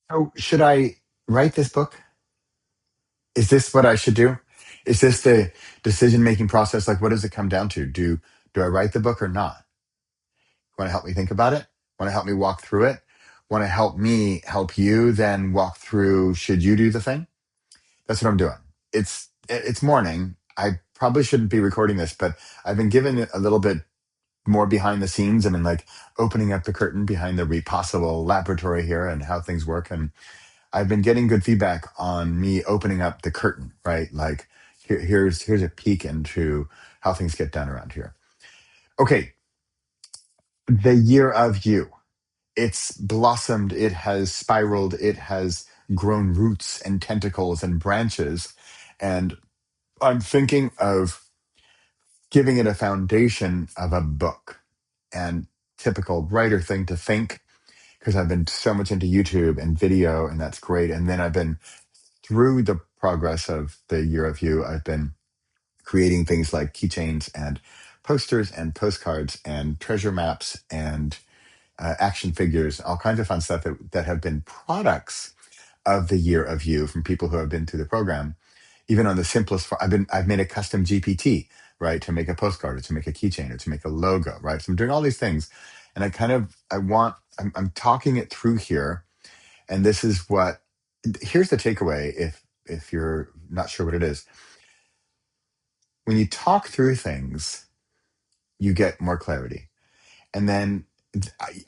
Oh, should I write this book? Is this what I should do? Is this the decision making process? Like, what does it come down to? Do I write the book or not? Want to help me think about it? Want to help me walk through it? Want to help me help you then walk through? Should you do the thing? That's what I'm doing. It's morning. I probably shouldn't be recording this, but I've been given a little bit more behind the scenes. I mean, like opening up the curtain behind the Repossible laboratory here and how things work. And I've been getting good feedback on me opening up the curtain, right? Like here's a peek into how things get done around here. Okay, the year of you. It's blossomed, it has spiraled, it has grown roots and tentacles and branches. And I'm thinking of giving it a foundation of a book. And typical writer thing to think, because I've been so much into YouTube and video, and that's great. And then I've been through the progress of the year of you, I've been creating things like keychains and posters and postcards and treasure maps and action figures, all kinds of fun stuff that have been products of the year of you from people who have been through the program. Even on the simplest, I've made a custom GPT, right, to make a postcard or to make a keychain or to make a logo, right. So I'm doing all these things, and I'm talking it through here, and this is what. Here's the takeaway. If you're not sure what it is, when you talk through things, you get more clarity. And then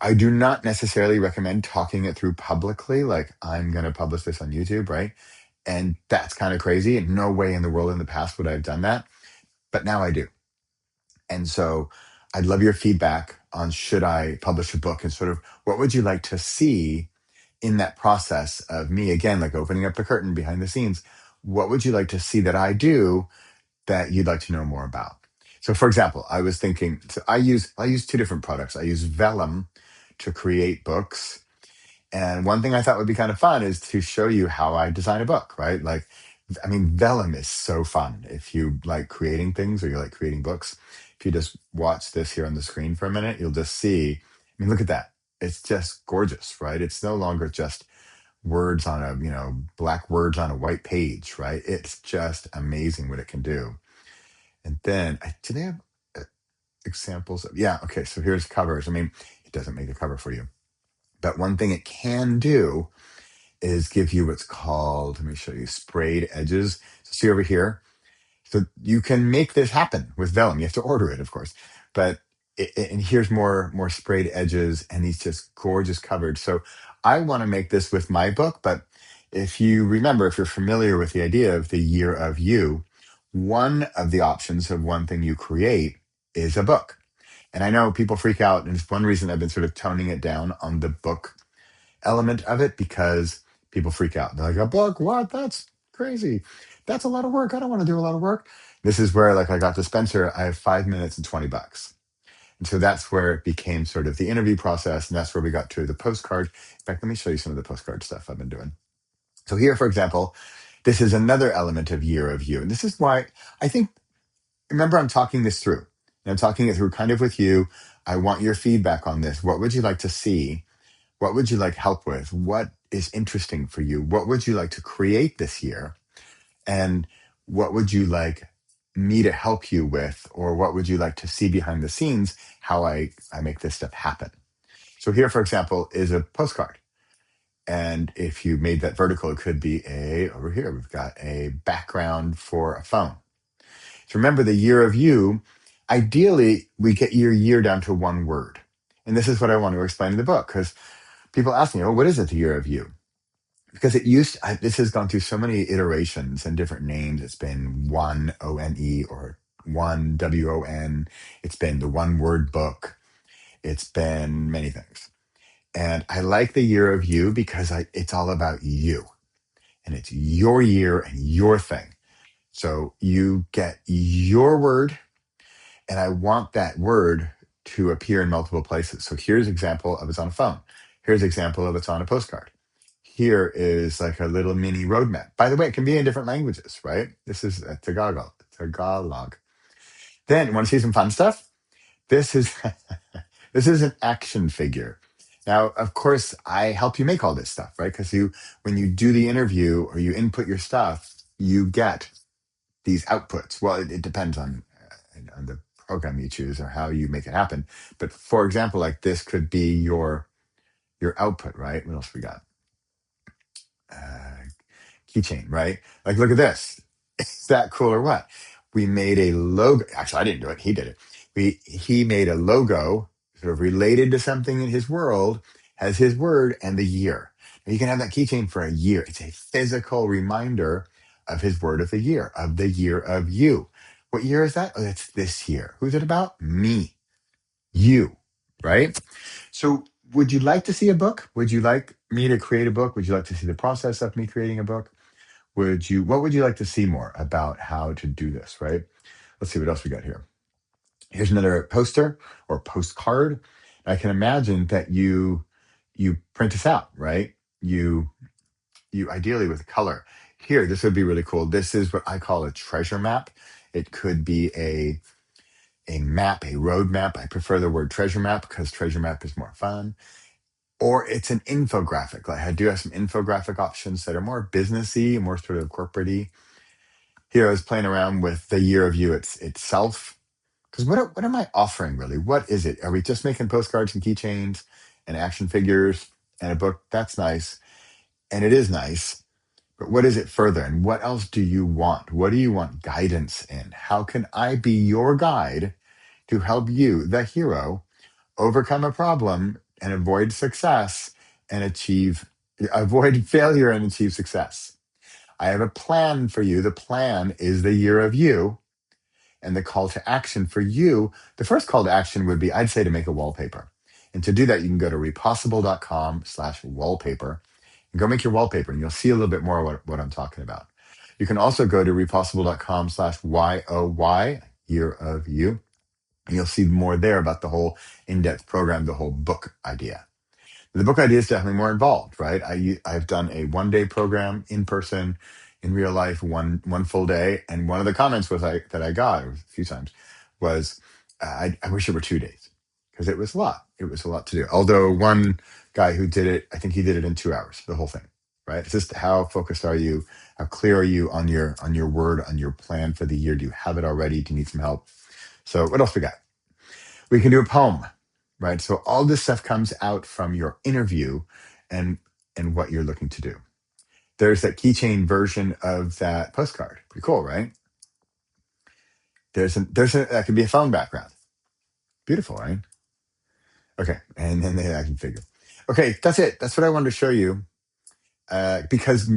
I do not necessarily recommend talking it through publicly. Like, I'm going to publish this on YouTube, right? And that's kind of crazy. And no way in the world in the past would I have done that. But now I do. And so I'd love your feedback on should I publish a book and sort of what would you like to see in that process of me, again, like opening up the curtain behind the scenes. What would you like to see that I do that you'd like to know more about? So for example, I was thinking, so I use two different products. I use vellum to create books. And one thing I thought would be kind of fun is to show you how I design a book, right? Like, I mean, vellum is so fun. If you like creating things or you like creating books, if you just watch this here on the screen for a minute, you'll just see, I mean, look at that. It's just gorgeous, right? It's no longer just words on a, black words on a white page, right? It's just amazing what it can do. And then, do they have examples of, yeah, okay, so here's covers. I mean, it doesn't make a cover for you. But one thing it can do is give you what's called, let me show you, sprayed edges. So see over here. So you can make this happen with vellum. You have to order it, of course. But and here's more sprayed edges and these just gorgeous covers. So I want to make this with my book, but if you remember, if you're familiar with the idea of the year of you, one of the options of one thing you create is a book. And I know people freak out, and it's one reason I've been sort of toning it down on the book element of it because people freak out. They're like, a book? What? That's crazy. That's a lot of work. I don't want to do a lot of work. This is where, like, I got to Spencer, I have 5 minutes and $20. And so that's where it became sort of the interview process. And that's where we got to the postcard. In fact, let me show you some of the postcard stuff I've been doing. So here, for example, this is another element of year of you. And this is why I think, remember, I'm talking this through. And I'm talking it through kind of with you. I want your feedback on this. What would you like to see? What would you like help with? What is interesting for you? What would you like to create this year? And what would you like me to help you with? Or what would you like to see behind the scenes, how I make this stuff happen? So here, for example, is a postcard. And if you made that vertical, it could be over here, we've got a background for a phone. So remember the year of you, ideally, we get your year down to one word. And this is what I want to explain in the book, because people ask me, oh, what is it, the year of you? Because this has gone through so many iterations and different names. It's been one ONE or one WON. It's been the one word book. It's been many things. And I like the year of you because it's all about you and it's your year and your thing. So you get your word, and I want that word to appear in multiple places. So here's example of it's on a phone. Here's example of it's on a postcard. Here is like a little mini roadmap. By the way, it can be in different languages, right? This is a Tagalog. Then, want to see some fun stuff? This is this is an action figure, Now, of course, I help you make all this stuff, right? Because when you do the interview or you input your stuff, you get these outputs. Well, it depends on the program you choose or how you make it happen. But for example, like this could be your output, right? What else we got? Uh, Keychain, right? Like, look at this. Is that cool or what? We made a logo. Actually, I didn't do it. He did it. He made a logo sort of related to something in his world, has his word and the year. Now, you can have that keychain for a year. It's a physical reminder of his word of the year of you. What year is that? Oh, that's this year. Who's it about? Me, you, right? So, would you like to see a book? Would you like me to create a book? Would you like to see the process of me creating a book? What would you like to see more about how to do this, right? Let's see what else we got here. Here's another poster or postcard. I can imagine that you print this out, right? You ideally with color. Here, this would be really cool. This is what I call a treasure map. It could be a map, a road map. I prefer the word treasure map because treasure map is more fun. Or it's an infographic. Like I do have some infographic options that are more businessy, more sort of corporate-y. Here I was playing around with the year of you itself. Because what am I offering really? What is it? Are we just making postcards and keychains and action figures and a book? That's nice. And it is nice. But what is it further? And what else do you want? What do you want guidance in? How can I be your guide to help you, the hero, overcome a problem and avoid failure and achieve success? I have a plan for you. The plan is the year of you. And the call to action for you, the first call to action would be, I'd say, to make a wallpaper. And to do that, you can go to repossible.com/wallpaper and go make your wallpaper, and you'll see a little bit more what I'm talking about. You can also go to repossible.com/YOY, year of you, and you'll see more there about the whole in-depth program, the whole book idea. The book idea is definitely more involved, right? I've done a 1 day program in person, in real life, one full day, and one of the comments that I got a few times was, I wish it were 2 days because it was a lot. It was a lot to do. Although one guy who did it, I think he did it in 2 hours, the whole thing. Right? It's just how focused are you? How clear are you on your word, on your plan for the year? Do you have it already? Do you need some help? So what else we got? We can do a poem, right? So all this stuff comes out from your interview and what you're looking to do. There's that keychain version of that postcard. Pretty cool, right? That could be a phone background. Beautiful, right? Okay, and then the action figure. Okay, that's it. That's what I wanted to show you. Because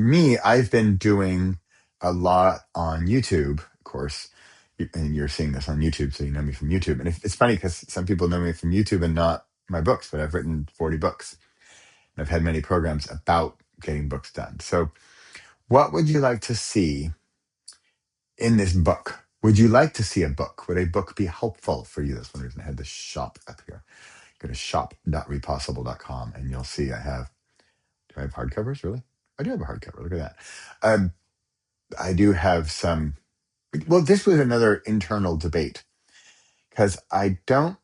I've been doing a lot on YouTube, of course, and you're seeing this on YouTube, so you know me from YouTube. And it's funny because some people know me from YouTube and not my books, but I've written 40 books. And I've had many programs about getting books done. So, what would you like to see in this book? Would you like to see a book? Would a book be helpful for you? That's one reason I had the shop up here. Go to shop.repossible.com and you'll see do I have hardcovers, really? I do have a hardcover. Look at that. Um, I do have some. Well, this was another internal debate because I don't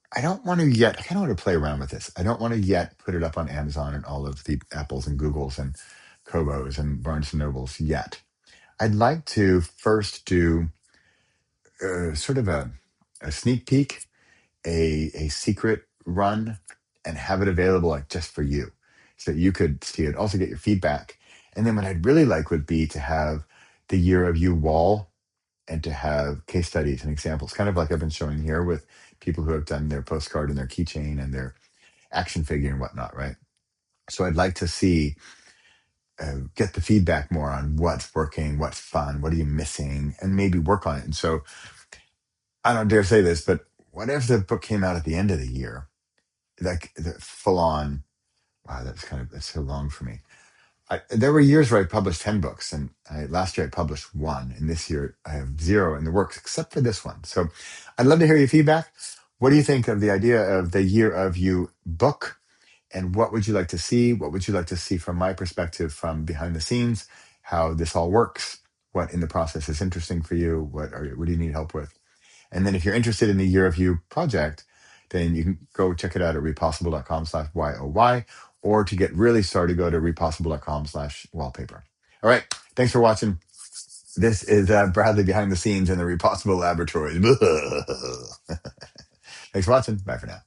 want to yet. I kind of want to play around with this. I don't want to yet put it up on Amazon and all of the Apples and Googles and Kobos and Barnes and Nobles yet. I'd like to first do sort of a sneak peek, a secret run, and have it available like just for you, so that you could see it. Also get your feedback, and then what I'd really like would be to have the year of you wall and to have case studies and examples, kind of like I've been showing here with people who have done their postcard and their keychain and their action figure and whatnot, right? So I'd like to see, get the feedback more on what's working, what's fun, what are you missing, and maybe work on it. And so I don't dare say this, but what if the book came out at the end of the year, like the full on? Wow, that's so long for me. There were years where I published 10 books, and last year I published one, and this year I have zero in the works except for this one. So I'd love to hear your feedback. What do you think of the idea of the Year of You book? And what would you like to see? What would you like to see from my perspective, from behind the scenes, how this all works? What in the process is interesting for you? What do you need help with? And then if you're interested in the Year of You project, then you can go check it out at repossible.com/YOY, or to get really started, go to repossible.com/wallpaper. All right. Thanks for watching. This is Bradley behind the scenes in the Repossible Laboratories. Thanks for watching. Bye for now.